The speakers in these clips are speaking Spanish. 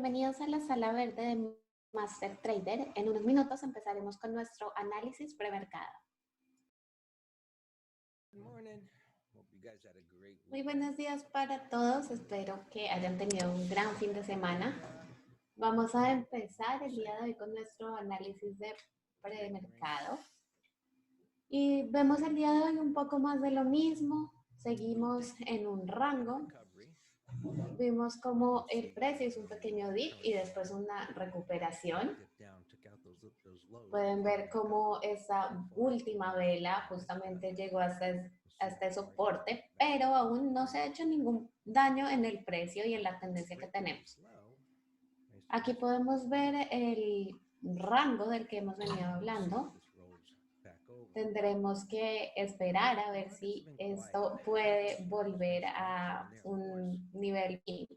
bienvenidos a la sala verde de Master Trader. En unos minutos empezaremos con nuestro análisis premercado. Muy buenos días para todos, espero que hayan tenido un gran fin de semana. Vamos a empezar el día de hoy con nuestro análisis de premercado. Y vemos el día de hoy un poco más de lo mismo, seguimos en un rango. Vimos como el precio hizo un pequeño dip y después una recuperación. Pueden ver cómo esa última vela justamente llegó hasta este soporte, pero aún no se ha hecho ningún daño en el precio y en la tendencia que tenemos. Aquí podemos ver el rango del que hemos venido hablando. Tendremos que esperar a ver si esto puede volver a un nivel mínimo.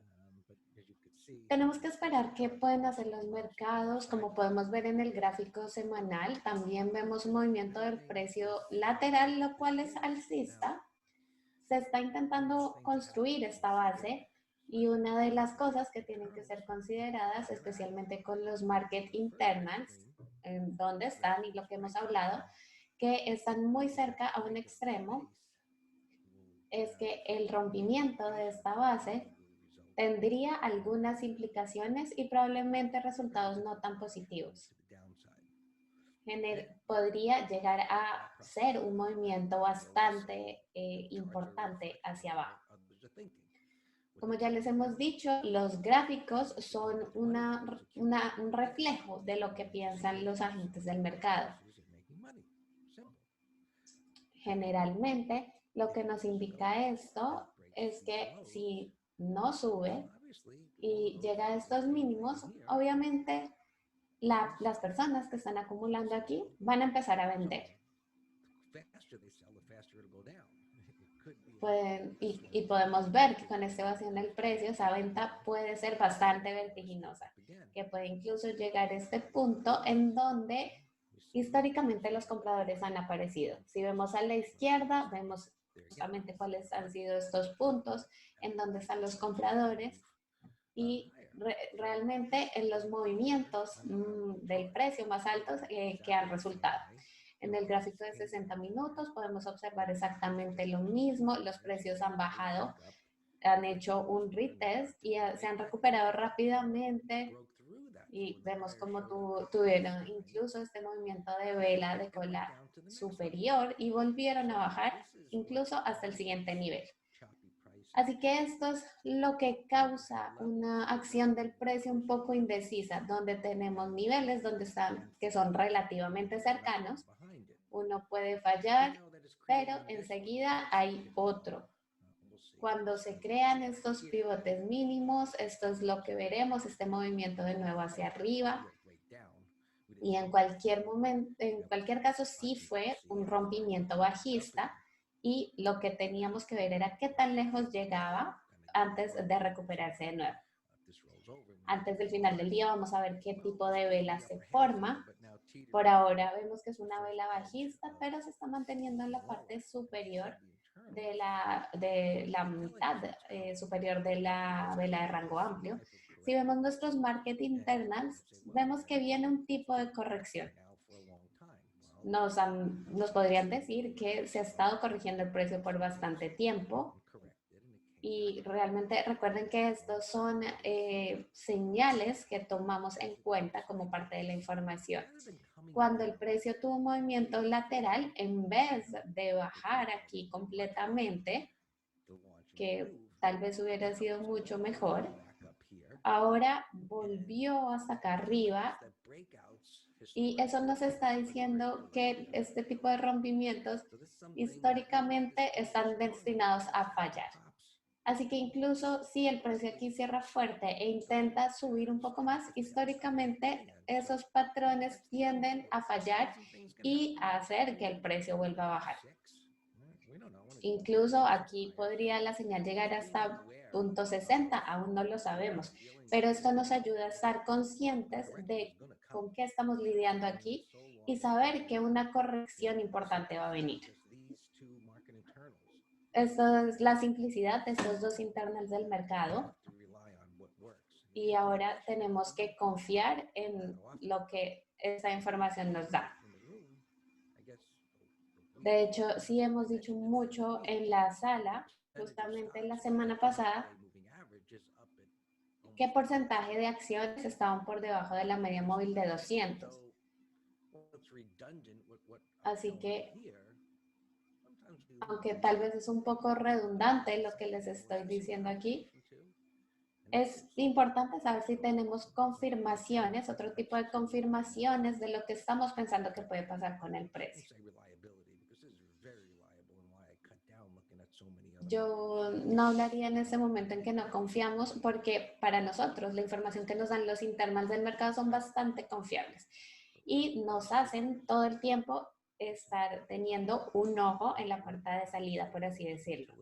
Tenemos que esperar qué pueden hacer los mercados. Como podemos ver en el gráfico semanal, también vemos un movimiento del precio lateral, lo cual es alcista. Se está intentando construir esta base y una de las cosas que tienen que ser consideradas, especialmente con los market internals, en donde están y lo que hemos hablado, que están muy cerca a un extremo, es que el rompimiento de esta base tendría algunas implicaciones y probablemente resultados no tan positivos. Podría llegar a ser un movimiento bastante importante hacia abajo. Como ya les hemos dicho, los gráficos son un reflejo de lo que piensan los agentes del mercado. Generalmente, lo que nos indica esto es que si no sube y llega a estos mínimos, obviamente las personas que están acumulando aquí van a empezar a vender. Y podemos ver que con este vacío en el precio, esa venta puede ser bastante vertiginosa, que puede incluso llegar a este punto en donde históricamente los compradores han aparecido. Si vemos a la izquierda, vemos justamente cuáles han sido estos puntos en donde están los compradores y realmente en los movimientos del precio más altos que han resultado. En el gráfico de 60 minutos podemos observar exactamente lo mismo. Los precios han bajado, han hecho un retest y se han recuperado rápidamente. Y vemos cómo tuvieron incluso este movimiento de vela de cola superior y volvieron a bajar incluso hasta el siguiente nivel. Así que esto es lo que causa una acción del precio un poco indecisa, donde tenemos niveles que son relativamente cercanos. Uno puede fallar, pero enseguida hay otro. Cuando se crean estos pivotes mínimos, esto es lo que veremos, este movimiento de nuevo hacia arriba. Y en cualquier momento, en cualquier caso, sí fue un rompimiento bajista y lo que teníamos que ver era qué tan lejos llegaba antes de recuperarse de nuevo. Antes del final del día vamos a ver qué tipo de vela se forma. Por ahora vemos que es una vela bajista, pero se está manteniendo en la parte superior de la mitad superior de la vela de rango amplio. Si vemos nuestros market internals, vemos que viene un tipo de corrección. Nos podrían decir que se ha estado corrigiendo el precio por bastante tiempo y realmente recuerden que estos son señales que tomamos en cuenta como parte de la información. Cuando el precio tuvo un movimiento lateral, en vez de bajar aquí completamente, que tal vez hubiera sido mucho mejor, ahora volvió hasta acá arriba y eso nos está diciendo que este tipo de rompimientos históricamente están destinados a fallar. Así que incluso si el precio aquí cierra fuerte e intenta subir un poco más, históricamente esos patrones tienden a fallar y a hacer que el precio vuelva a bajar. Incluso aquí podría la señal llegar hasta punto 60, aún no lo sabemos, pero esto nos ayuda a estar conscientes de con qué estamos lidiando aquí y saber que una corrección importante va a venir. Esto es la simplicidad de estos dos internals del mercado. y ahora tenemos que confiar en lo que esa información nos da. De hecho, sí hemos dicho mucho en la sala, justamente la semana pasada, qué porcentaje de acciones estaban por debajo de la media móvil de 200. Así que, aunque tal vez es un poco redundante lo que les estoy diciendo aquí, es importante saber si tenemos confirmaciones, otro tipo de confirmaciones de lo que estamos pensando que puede pasar con el precio. Yo no hablaría en ese momento en que no confiamos porque para nosotros la información que nos dan los internals del mercado son bastante confiables y nos hacen todo el tiempo estar teniendo un ojo en la puerta de salida, por así decirlo.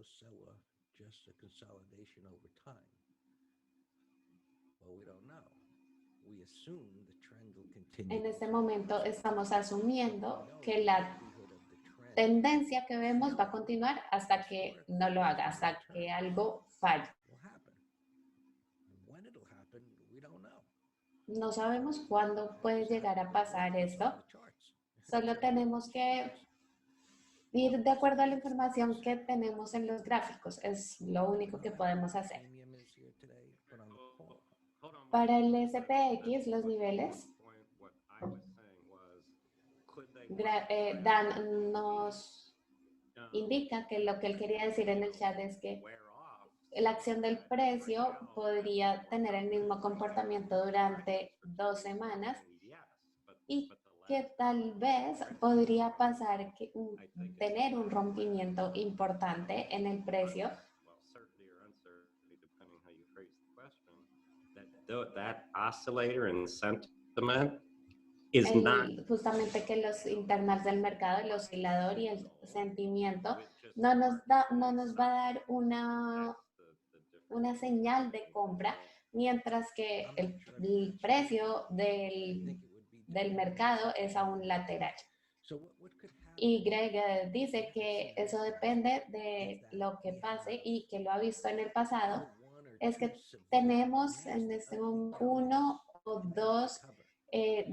En este momento estamos asumiendo que la tendencia que vemos va a continuar hasta que no lo haga, hasta que algo falle. No sabemos cuándo puede llegar a pasar esto. Solo tenemos que ir de acuerdo a la información que tenemos en los gráficos. Es lo único que podemos hacer. Para el SPX, los niveles, Dan nos indica que lo que él quería decir en el chat es que la acción del precio podría tener el mismo comportamiento durante 2 semanas y que tal vez podría pasar que tener un rompimiento importante en el precio. That oscillator and sentiment is not justamente que los internals del mercado, el oscilador y el sentimiento no nos va a dar una señal de compra, mientras que el precio del mercado es aún lateral. Y Greg dice que eso depende de lo que pase y que lo ha visto en el pasado, es que tenemos en este momento 1 o 2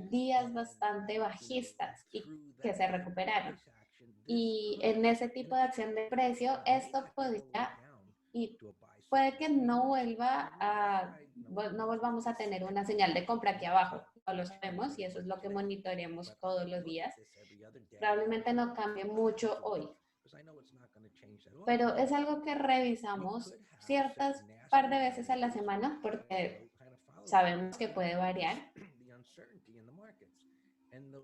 días bastante bajistas y que se recuperaron. Y en ese tipo de acción de precio, esto podría, y puede que no volvamos a tener una señal de compra aquí abajo, no lo sabemos y eso es lo que monitoreamos todos los días. Probablemente no cambie mucho hoy, pero es algo que revisamos ciertas par de veces a la semana porque sabemos que puede variar.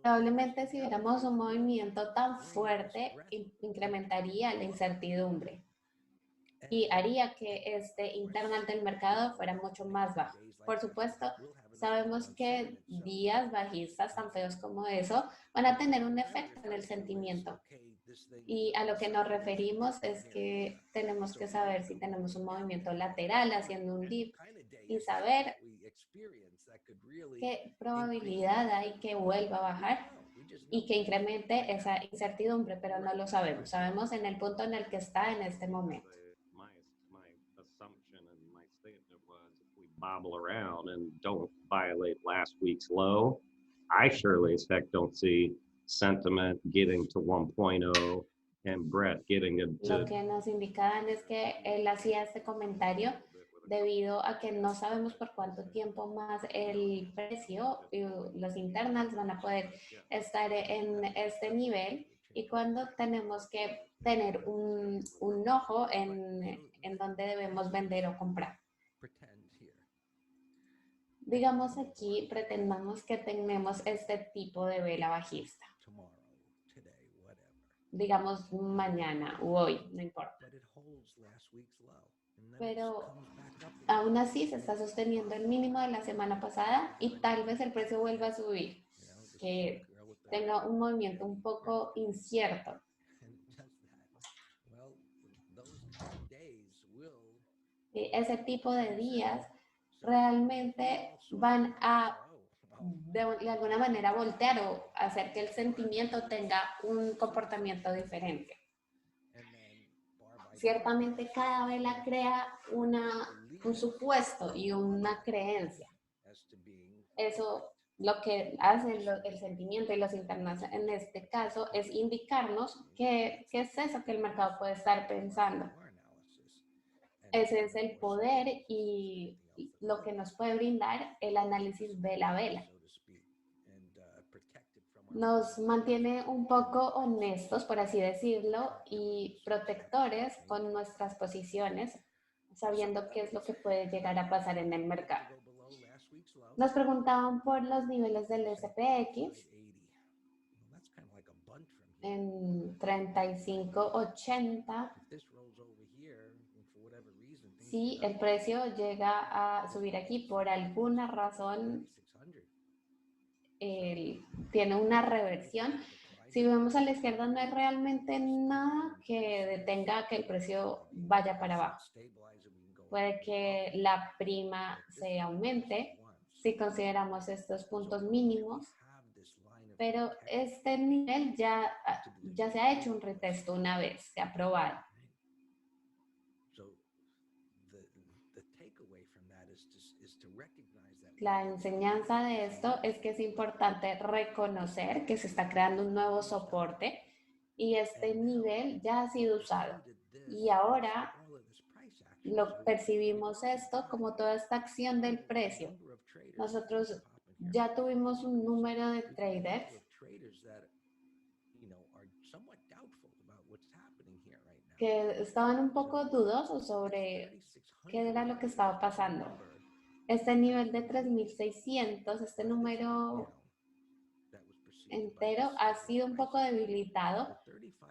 Probablemente si viéramos un movimiento tan fuerte, incrementaría la incertidumbre y haría que este internal del mercado fuera mucho más bajo. Por supuesto, sabemos que días bajistas tan feos como eso van a tener un efecto en el sentimiento. Y a lo que nos referimos es que tenemos que saber si tenemos un movimiento lateral haciendo un dip y saber qué probabilidad hay que vuelva a bajar y que incremente esa incertidumbre, pero no lo sabemos. Sabemos en el punto en el que está en este momento. Bobble around and don't violate last week's low. I surely as heck don't see sentiment getting to 1.0 and Brett getting it to... Lo que nos indican es que él hacía este comentario debido a que no sabemos por cuánto tiempo más el precio y los internals van a poder estar en este nivel y cuando tenemos que tener un ojo en donde debemos vender o comprar. Digamos aquí, pretendamos que tenemos este tipo de vela bajista. Digamos mañana o hoy, no importa. Pero aún así se está sosteniendo el mínimo de la semana pasada y tal vez el precio vuelva a subir, que tenga un movimiento un poco incierto. Y ese tipo de días realmente van a de alguna manera voltear o hacer que el sentimiento tenga un comportamiento diferente. ciertamente cada vela crea un supuesto y una creencia. Eso lo que hace el sentimiento y los internacionales en este caso es indicarnos qué es eso que el mercado puede estar pensando. Ese es el poder y lo que nos puede brindar el análisis vela a vela. Nos mantiene un poco honestos, por así decirlo, y protectores con nuestras posiciones, sabiendo qué es lo que puede llegar a pasar en el mercado. Nos preguntaban por los niveles del SPX en 35.80. Si el precio llega a subir aquí por alguna razón, tiene una reversión. Si vemos a la izquierda, no hay realmente nada que detenga que el precio vaya para abajo. Puede que la prima se aumente si consideramos estos puntos mínimos, pero este nivel ya se ha hecho un retest una vez, se ha probado. La enseñanza de esto es que es importante reconocer que se está creando un nuevo soporte y este nivel ya ha sido usado. Y ahora lo percibimos esto como toda esta acción del precio. Nosotros ya tuvimos un número de traders que estaban un poco dudosos sobre qué era lo que estaba pasando. Este nivel de 3.600, este número entero ha sido un poco debilitado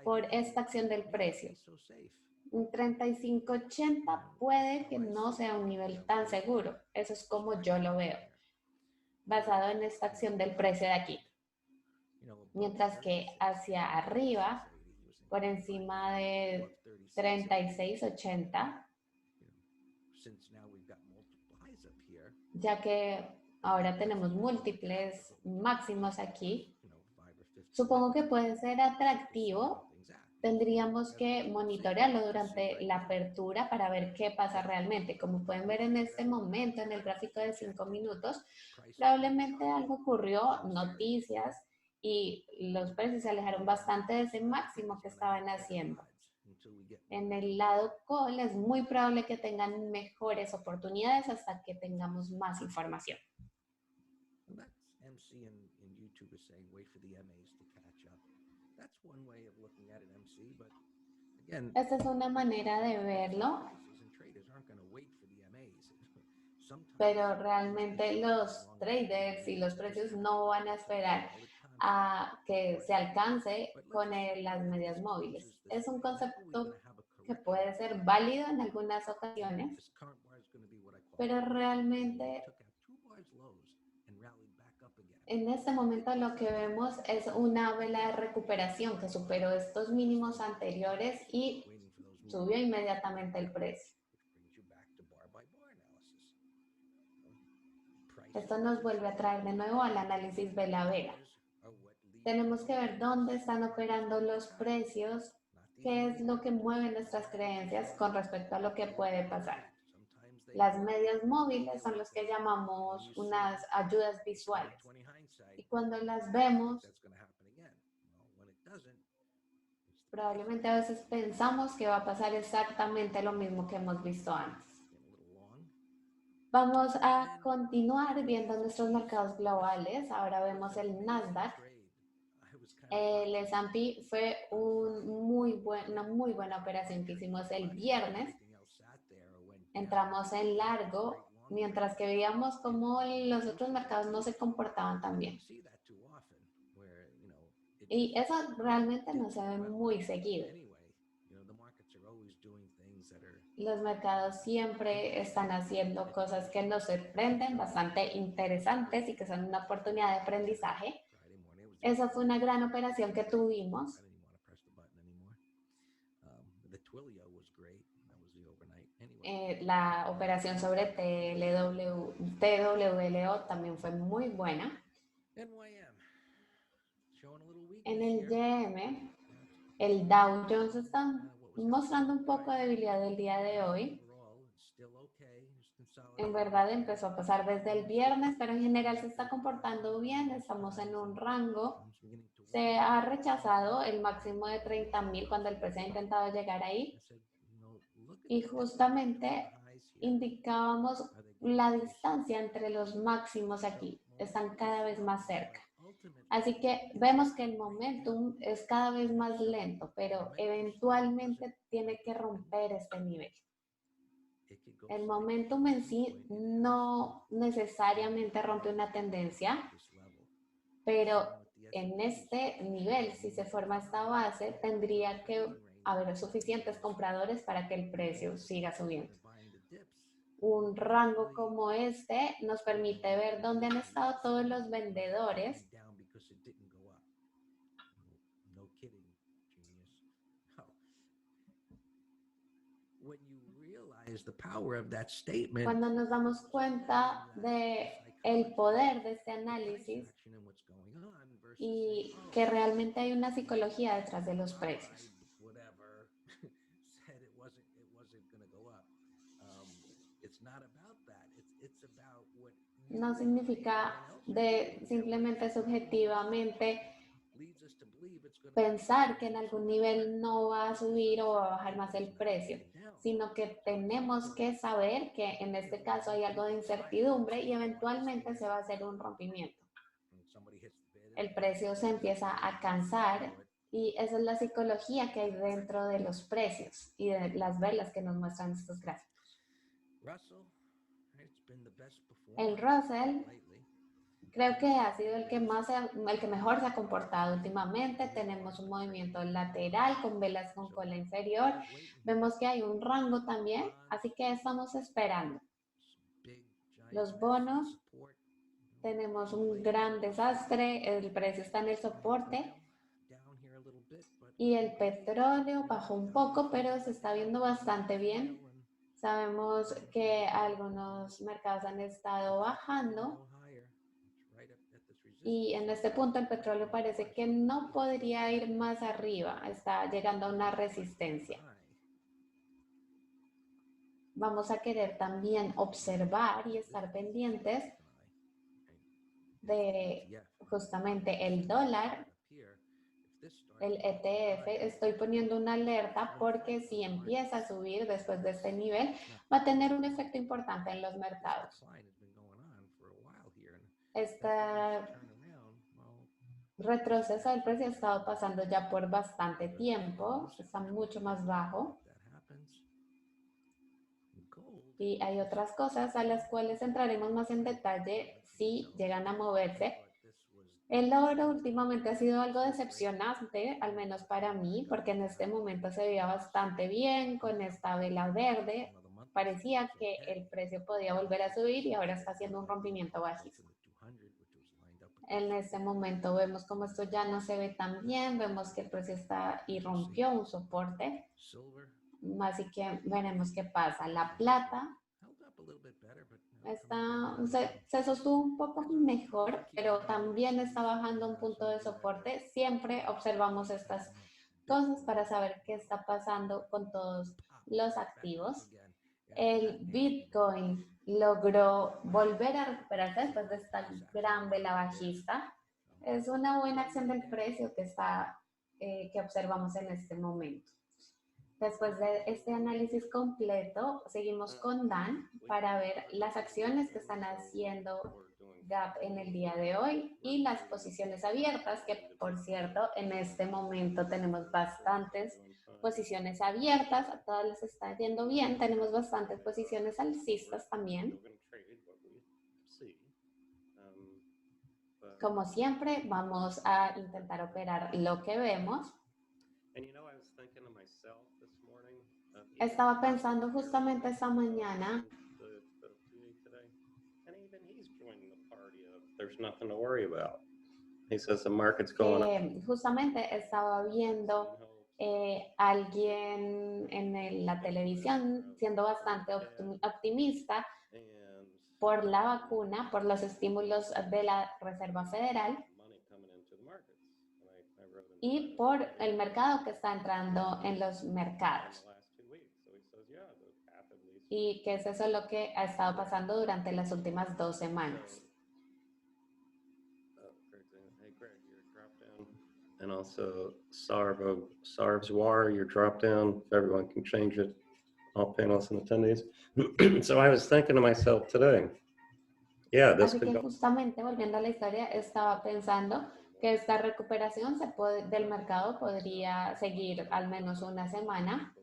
por esta acción del precio. Un 35.80 puede que no sea un nivel tan seguro. Eso es como yo lo veo, basado en esta acción del precio de aquí. Mientras que hacia arriba, por encima de 36.80, ya que ahora tenemos múltiples máximos aquí, supongo que puede ser atractivo. Tendríamos que monitorearlo durante la apertura para ver qué pasa realmente. Como pueden ver en este momento en el gráfico de 5 minutos, probablemente algo ocurrió, noticias, y los precios se alejaron bastante de ese máximo que estaban haciendo. En el lado call es muy probable que tengan mejores oportunidades hasta que tengamos más información. Esta es una manera de verlo, pero realmente los traders y los precios no van a esperar a que se alcance con las medias móviles. Es un concepto que puede ser válido en algunas ocasiones, pero realmente en este momento lo que vemos es una vela de recuperación que superó estos mínimos anteriores y subió inmediatamente el precio. Esto nos vuelve a traer de nuevo al análisis vela a vela. Tenemos que ver dónde están operando los precios, qué es lo que mueve nuestras creencias con respecto a lo que puede pasar. Las medias móviles son los que llamamos unas ayudas visuales. Y cuando las vemos, probablemente a veces pensamos que va a pasar exactamente lo mismo que hemos visto antes. Vamos a continuar viendo nuestros mercados globales. Ahora vemos el Nasdaq. El S&P fue una muy buena operación que hicimos el viernes. Entramos en largo, mientras que veíamos cómo los otros mercados no se comportaban tan bien. Y eso realmente no se ve muy seguido. Los mercados siempre están haciendo cosas que nos sorprenden, bastante interesantes y que son una oportunidad de aprendizaje. Esa fue una gran operación que tuvimos. La operación sobre TWLO también fue muy buena. En el YM, el Dow Jones está mostrando un poco de debilidad del día de hoy. En verdad empezó a pasar desde el viernes, pero en general se está comportando bien, estamos en un rango. Se ha rechazado el máximo de 30.000 cuando el precio ha intentado llegar ahí. Y justamente indicábamos la distancia entre los máximos aquí. Están cada vez más cerca. Así que vemos que el momentum es cada vez más lento, pero eventualmente tiene que romper este nivel. El momentum en sí no necesariamente rompe una tendencia, pero en este nivel, si se forma esta base, tendría que haber suficientes compradores para que el precio siga subiendo. Un rango como este nos permite ver dónde han estado todos los vendedores. Cuando nos damos cuenta de el poder de este análisis y que realmente hay una psicología detrás de los precios. No significa de simplemente subjetivamente pensar que en algún nivel no va a subir o va a bajar más el precio, sino que tenemos que saber que en este caso hay algo de incertidumbre y eventualmente se va a hacer un rompimiento. El precio se empieza a cansar y esa es la psicología que hay dentro de los precios y de las velas que nos muestran estos gráficos. El Russell creo que ha sido el que mejor se ha comportado últimamente. Tenemos un movimiento lateral con velas con cola inferior. Vemos que hay un rango también, así que estamos esperando. Los bonos, tenemos un gran desastre, el precio está en el soporte. Y el petróleo bajó un poco, pero se está viendo bastante bien. Sabemos que algunos mercados han estado bajando. Y en este punto el petróleo parece que no podría ir más arriba, está llegando a una resistencia. Vamos a querer también observar y estar pendientes de justamente el dólar, el ETF. Estoy poniendo una alerta porque si empieza a subir después de este nivel, va a tener un efecto importante en los mercados. Esta retroceso del precio ha estado pasando ya por bastante tiempo, está mucho más bajo. Y hay otras cosas a las cuales entraremos más en detalle si llegan a moverse. El oro últimamente ha sido algo decepcionante, al menos para mí, porque en este momento se veía bastante bien con esta vela verde. Parecía que el precio podía volver a subir y ahora está haciendo un rompimiento bajista. En este momento vemos como esto ya no se ve tan bien, vemos que el precio está y rompió un soporte. Así que veremos qué pasa. La plata se sostuvo un poco mejor, pero también está bajando un punto de soporte. Siempre observamos estas cosas para saber qué está pasando con todos los activos. El Bitcoin logró volver a recuperarse después de esta gran vela bajista. Es una buena acción del precio que observamos en este momento. Después de este análisis completo, seguimos con Dan para ver las acciones que están haciendo Gap en el día de hoy y las posiciones abiertas, que por cierto, en este momento tenemos bastantes posiciones abiertas, a todas les está yendo bien, tenemos bastantes posiciones alcistas también. Como siempre, vamos a intentar operar lo que vemos. Estaba pensando justamente esta mañana justamente estaba viendo alguien en la televisión siendo bastante optimista por la vacuna, por los estímulos de la Reserva Federal. y por el mercado que está entrando en los mercados. Y que es eso lo que ha estado pasando durante las últimas 2 semanas. And also Sarvswar, your drop down, if everyone can change it, all panelists and attendees. So I was thinking to myself today, yeah, this Así could que go. justamente volviendo a la historia, estaba pensando que esta recuperación del mercado podría seguir al menos una semana,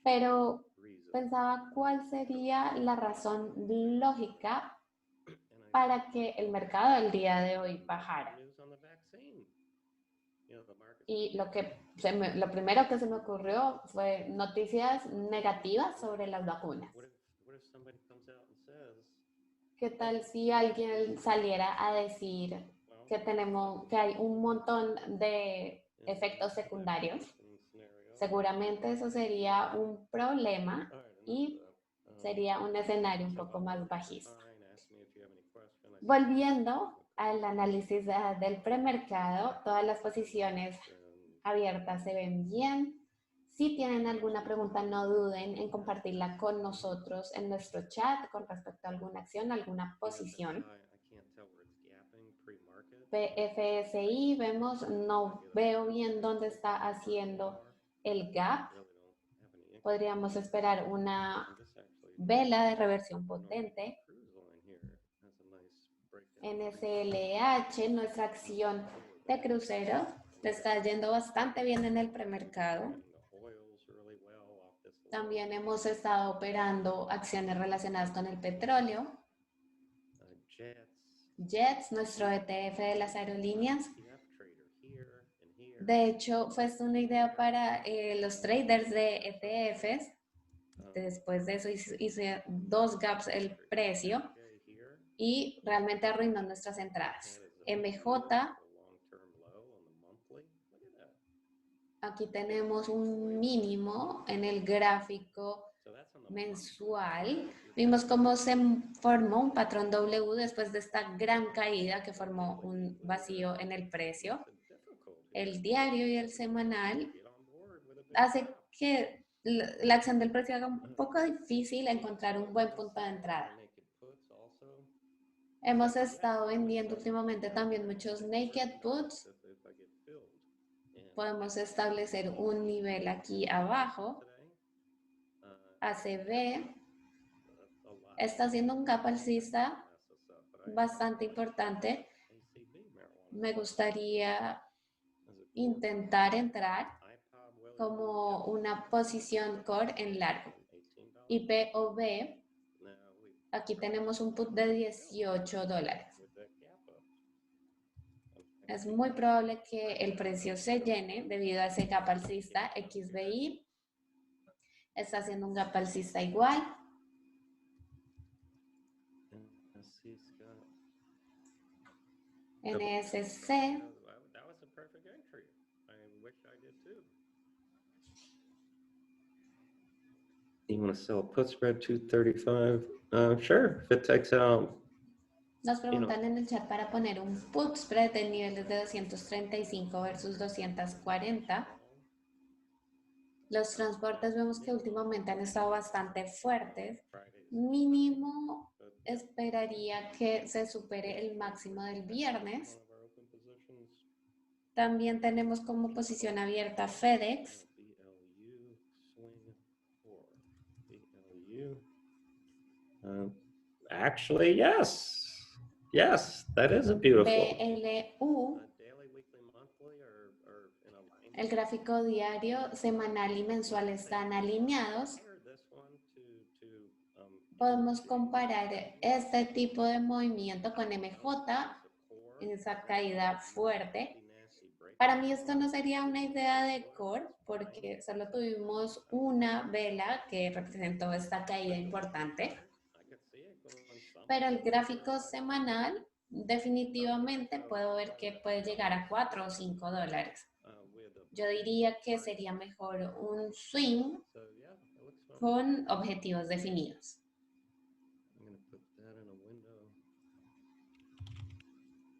pero pensaba cuál sería la razón lógica para que el mercado el día de hoy bajara. Y lo primero que se me ocurrió fue noticias negativas sobre las vacunas. ¿Qué tal si alguien saliera a decir que hay un montón de efectos secundarios? Seguramente eso sería un problema y sería un escenario un poco más bajista. Volviendo al análisis del premercado, todas las posiciones abiertas se ven bien. Si tienen alguna pregunta, no duden en compartirla con nosotros en nuestro chat con respecto a alguna acción, alguna posición. PFSI, vemos, no veo bien dónde está haciendo el gap. Podríamos esperar una vela de reversión potente. NSLH, nuestra acción de crucero, le está yendo bastante bien en el premercado. También hemos estado operando acciones relacionadas con el petróleo. Jets, nuestro ETF de las aerolíneas. De hecho, fue una idea para los traders de ETFs. Después de eso hice 2 gaps el precio y realmente arruinó nuestras entradas. MJ, aquí tenemos un mínimo en el gráfico mensual. Vimos cómo se formó un patrón W después de esta gran caída que formó un vacío en el precio. El diario y el semanal hace que la acción del precio haga un poco difícil encontrar un buen punto de entrada. Hemos estado vendiendo últimamente también muchos naked puts. Podemos establecer un nivel aquí abajo. ACB está haciendo un gap alcista bastante importante. Me gustaría intentar entrar como una posición core en largo. IPOB, aquí tenemos un put de $18. Es muy probable que el precio se llene debido a ese gap alcista. XBI está haciendo un gap alcista igual. NSC. You want to sell put spread 235? Sure, if it takes out. Nos preguntan en el chat para poner un put spread de niveles de 235 versus 240. Los transportes vemos que últimamente han estado bastante fuertes. Mínimo esperaría que se supere el máximo del viernes. También tenemos como posición abierta FedEx. Actually, yes. Yes, that is a beautiful. BLU. El gráfico diario, semanal y mensual están alineados. Podemos comparar este tipo de movimiento con MJ, en esa caída fuerte. Para mí esto no sería una idea de core porque solo tuvimos una vela que representó esta caída importante. Pero el gráfico semanal definitivamente puedo ver que puede llegar a $4 o $5. Yo diría que sería mejor un swing con objetivos definidos.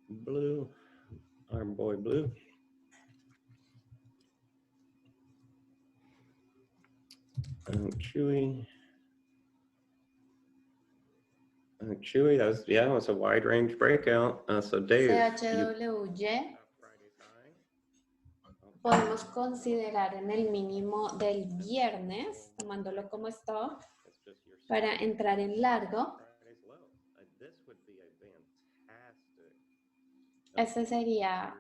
Blue, Arm Boy Blue. Chewy. Chewy, that was, yeah, it was a wide range breakout. So Dave, CHWY podemos considerar en el mínimo del viernes, tomándolo como stop, para entrar en largo. Este sería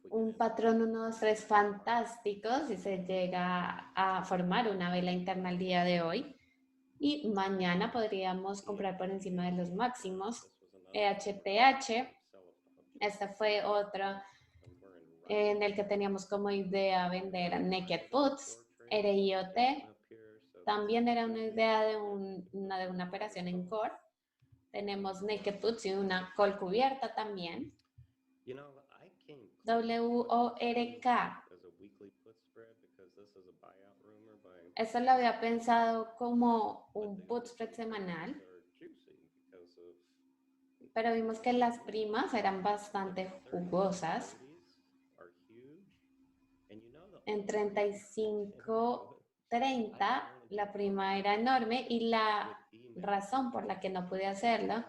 un patrón 1, 2, 3 fantástico si se llega a formar una vela interna el día de hoy. Y mañana podríamos comprar por encima de los máximos. EHTH, este fue otro en el que teníamos como idea vender naked puts. RIOT también era una idea de una operación en core. Tenemos naked puts y una call cubierta también. WORK. Esto lo había pensado como un put spread semanal, pero vimos que las primas eran bastante jugosas. En 35.30 la prima era enorme y la razón por la que no pude hacerlo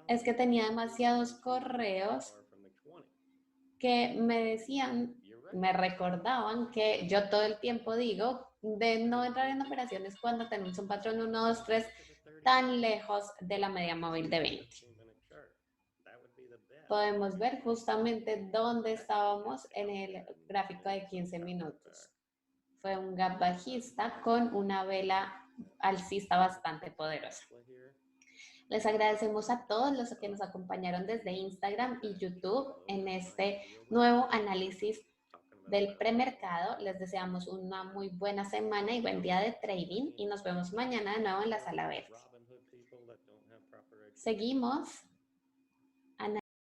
es que tenía demasiados correos que me decían, me recordaban que yo todo el tiempo digo de no entrar en operaciones cuando tenemos un patrón 1, 2, 3 tan lejos de la media móvil de 20. Podemos ver justamente dónde estábamos en el gráfico de 15 minutos. Fue un gap bajista con una vela alcista bastante poderosa. Les agradecemos a todos los que nos acompañaron desde Instagram y YouTube en este nuevo análisis del premercado. Les deseamos una muy buena semana y buen día de trading y nos vemos mañana de nuevo en la sala verde. Seguimos